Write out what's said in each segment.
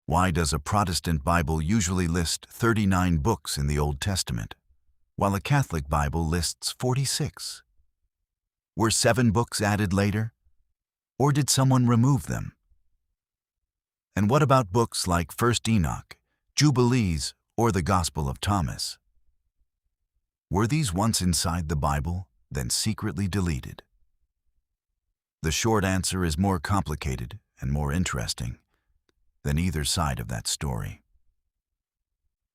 Why does a Protestant Bible usually list 39 books in the Old Testament, while a Catholic Bible lists 46? Were 7 books added later, or did someone remove them? And what about books like First Enoch, Jubilees, or the Gospel of Thomas? Were these once inside the Bible, then secretly deleted? The short answer is more complicated and more interesting than either side of that story.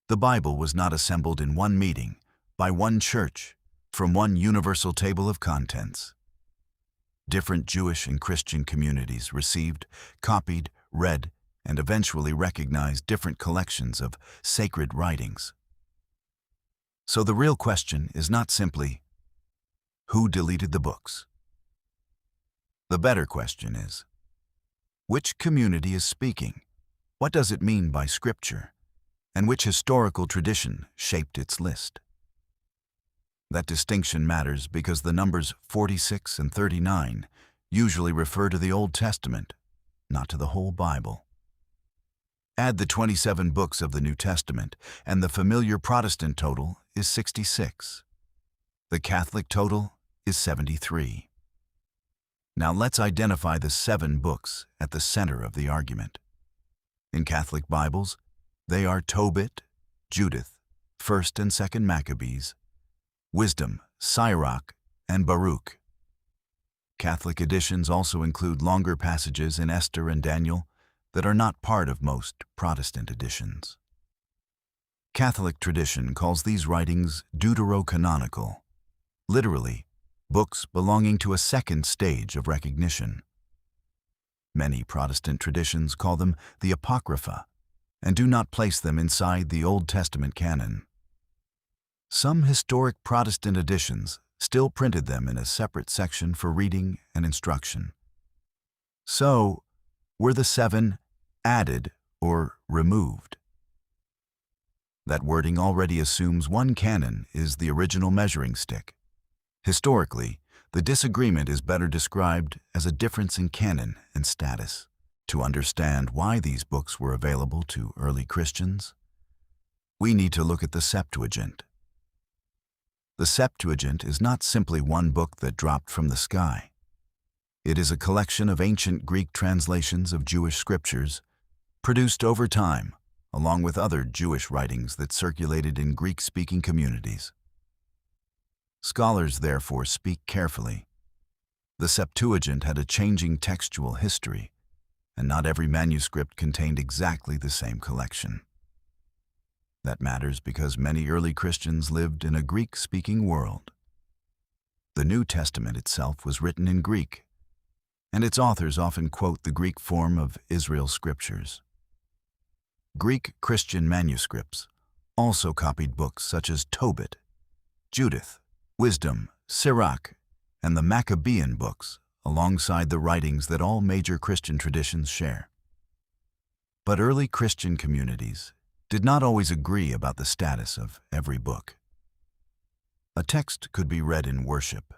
The Bible was not assembled in one meeting, by one church, from one universal table of contents. Different Jewish and Christian communities received, copied, read, and eventually recognized different collections of sacred writings. So the real question is not simply, who deleted the books? The better question is, which community is speaking? What does it mean by Scripture? And which historical tradition shaped its list? That distinction matters because the numbers 46 and 39 usually refer to the Old Testament, not to the whole Bible. Add the 27 books of the New Testament, and the familiar Protestant total is 66. The Catholic total is 73. Now let's identify the 7 books at the center of the argument. In Catholic Bibles, they are Tobit, Judith, 1st and 2nd Maccabees, Wisdom, Sirach, and Baruch. Catholic editions also include longer passages in Esther and Daniel that are not part of most Protestant editions. Catholic tradition calls these writings deuterocanonical, literally, books belonging to a second stage of recognition. Many Protestant traditions call them the Apocrypha and do not place them inside the Old Testament canon. Some historic Protestant editions still printed them in a separate section for reading and instruction. So, were the 7 added or removed? That wording already assumes one canon is the original measuring stick. Historically, the disagreement is better described as a difference in canon and status. To understand why these books were available to early Christians, we need to look at the Septuagint. The Septuagint is not simply one book that dropped from the sky. It is a collection of ancient Greek translations of Jewish scriptures, produced over time, along with other Jewish writings that circulated in Greek-speaking communities. Scholars therefore speak carefully. The Septuagint had a changing textual history, and not every manuscript contained exactly the same collection. That matters because many early Christians lived in a Greek-speaking world. The New Testament itself was written in Greek, and its authors often quote the Greek form of Israel's scriptures. Greek Christian manuscripts also copied books such as Tobit, Judith, Wisdom, Sirach, and the Maccabean books, alongside the writings that all major Christian traditions share. But early Christian communities did not always agree about the status of every book. A text could be read in worship,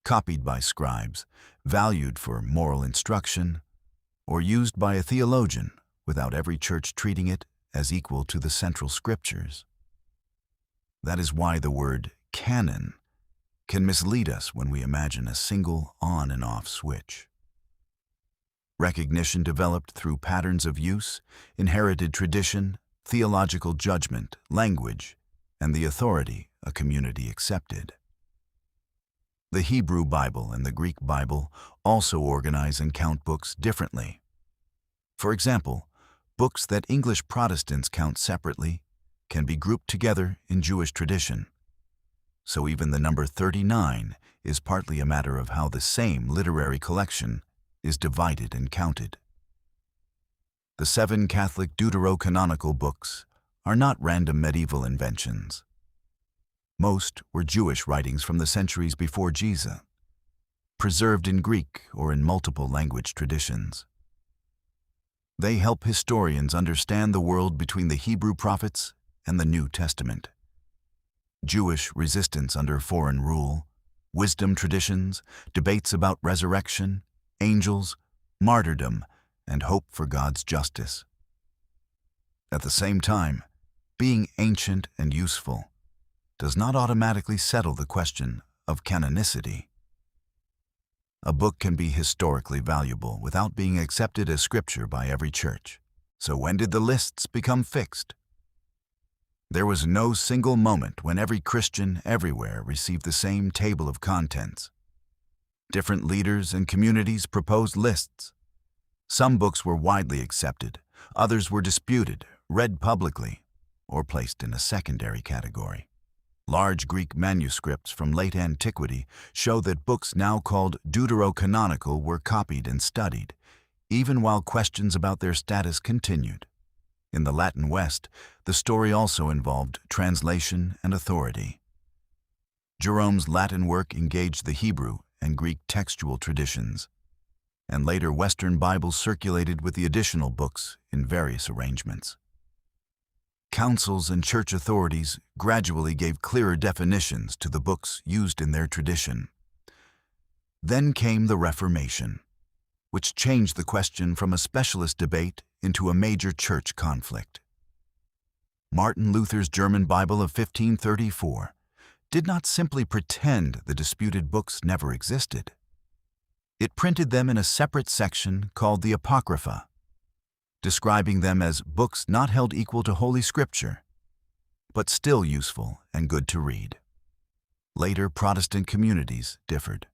copied by scribes, valued for moral instruction, or used by a theologian without every church treating it as equal to the central scriptures. That is why the word canon can mislead us when we imagine a single on and off switch. Recognition developed through patterns of use, inherited tradition, theological judgment, language, and the authority a community accepted. The Hebrew Bible and the Greek Bible also organize and count books differently. For example, books that English Protestants count separately can be grouped together in Jewish tradition. So even the number 39 is partly a matter of how the same literary collection is divided and counted. The 7 Catholic deuterocanonical books are not random medieval inventions. Most were Jewish writings from the centuries before Jesus, preserved in Greek or in multiple language traditions. They help historians understand the world between the Hebrew prophets and the New Testament. Jewish resistance under foreign rule, wisdom traditions, debates about resurrection, angels, martyrdom, and hope for God's justice. At the same time, being ancient and useful does not automatically settle the question of canonicity. A book can be historically valuable without being accepted as scripture by every church. So when did the lists become fixed? There was no single moment when every Christian everywhere received the same table of contents. Different leaders and communities proposed lists. Some books were widely accepted, others were disputed, read publicly, or placed in a secondary category. Large Greek manuscripts from late antiquity show that books now called deuterocanonical were copied and studied, even while questions about their status continued. In the Latin West, the story also involved translation and authority. Jerome's Latin work engaged the Hebrew and Greek textual traditions, and later Western Bibles circulated with the additional books in various arrangements. Councils and church authorities gradually gave clearer definitions to the books used in their tradition. Then came the Reformation, which changed the question from a specialist debate into a major church conflict. Martin Luther's German Bible of 1534 did not simply pretend the disputed books never existed. It printed them in a separate section called the Apocrypha, describing them as books not held equal to Holy Scripture, but still useful and good to read. Later, Protestant communities differed.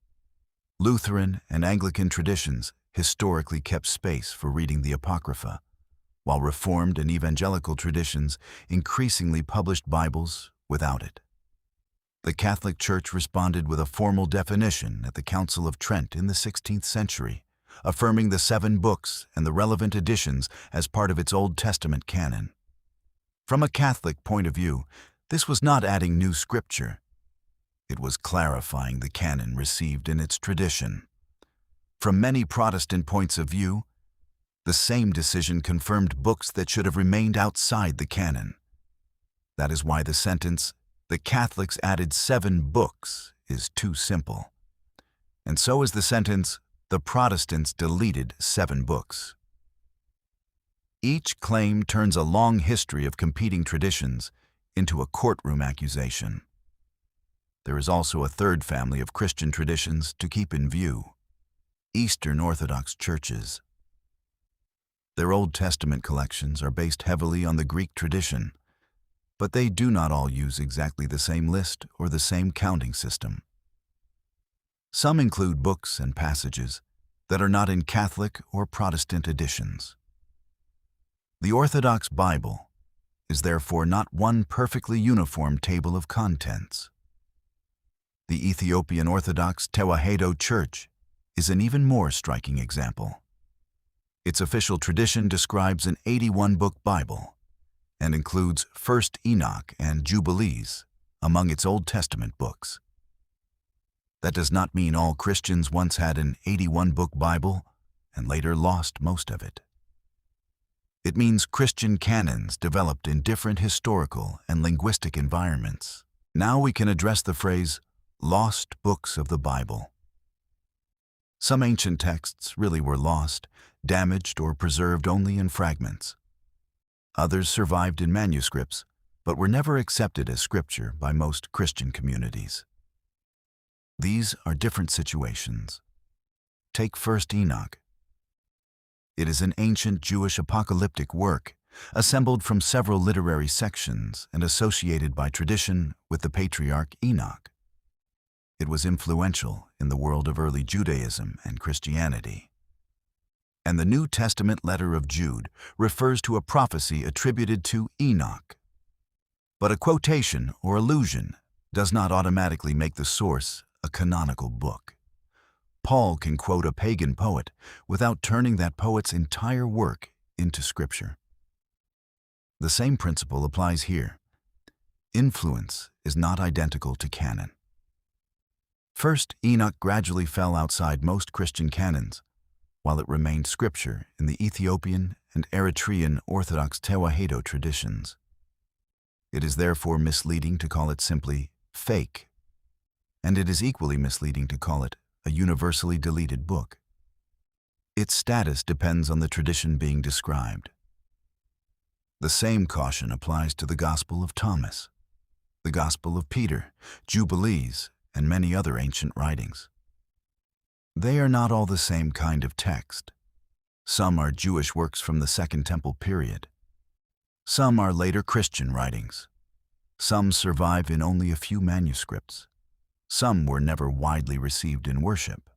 Lutheran and Anglican traditions historically kept space for reading the Apocrypha, while Reformed and evangelical traditions increasingly published Bibles without it. The Catholic Church responded with a formal definition at the Council of Trent in the 16th century, affirming the 7 books and the relevant editions as part of its Old Testament canon. From a Catholic point of view, this was not adding new scripture. It was clarifying the canon received in its tradition. From many Protestant points of view, the same decision confirmed books that should have remained outside the canon. That is why the sentence, "The Catholics added 7 books," is too simple. And so is the sentence, "The Protestants deleted 7 books." Each claim turns a long history of competing traditions into a courtroom accusation. There is also a third family of Christian traditions to keep in view: Eastern Orthodox churches. Their Old Testament collections are based heavily on the Greek tradition, but they do not all use exactly the same list or the same counting system. Some include books and passages that are not in Catholic or Protestant editions. The Orthodox Bible is therefore not one perfectly uniform table of contents. The Ethiopian Orthodox Tewahedo Church is an even more striking example. Its official tradition describes an 81-book Bible and includes First Enoch and Jubilees among its Old Testament books. That does not mean all Christians once had an 81-book Bible and later lost most of it. It means Christian canons developed in different historical and linguistic environments. Now we can address the phrase, "lost books of the Bible." Some ancient texts really were lost, damaged, or preserved only in fragments. Others survived in manuscripts, but were never accepted as scripture by most Christian communities. These are different situations. Take First Enoch. It is an ancient Jewish apocalyptic work, assembled from several literary sections and associated by tradition with the patriarch Enoch. It was influential in the world of early Judaism and Christianity. And the New Testament letter of Jude refers to a prophecy attributed to Enoch. But a quotation or allusion does not automatically make the source a canonical book. Paul can quote a pagan poet without turning that poet's entire work into scripture. The same principle applies here. Influence is not identical to canon. First, Enoch gradually fell outside most Christian canons, while it remained scripture in the Ethiopian and Eritrean Orthodox Tewahedo traditions. It is therefore misleading to call it simply fake, and it is equally misleading to call it a universally deleted book. Its status depends on the tradition being described. The same caution applies to the Gospel of Thomas, the Gospel of Peter, Jubilees, and many other ancient writings. They are not all the same kind of text. Some are Jewish works from the Second Temple period. Some are later Christian writings. Some survive in only a few manuscripts. Some were never widely received in worship.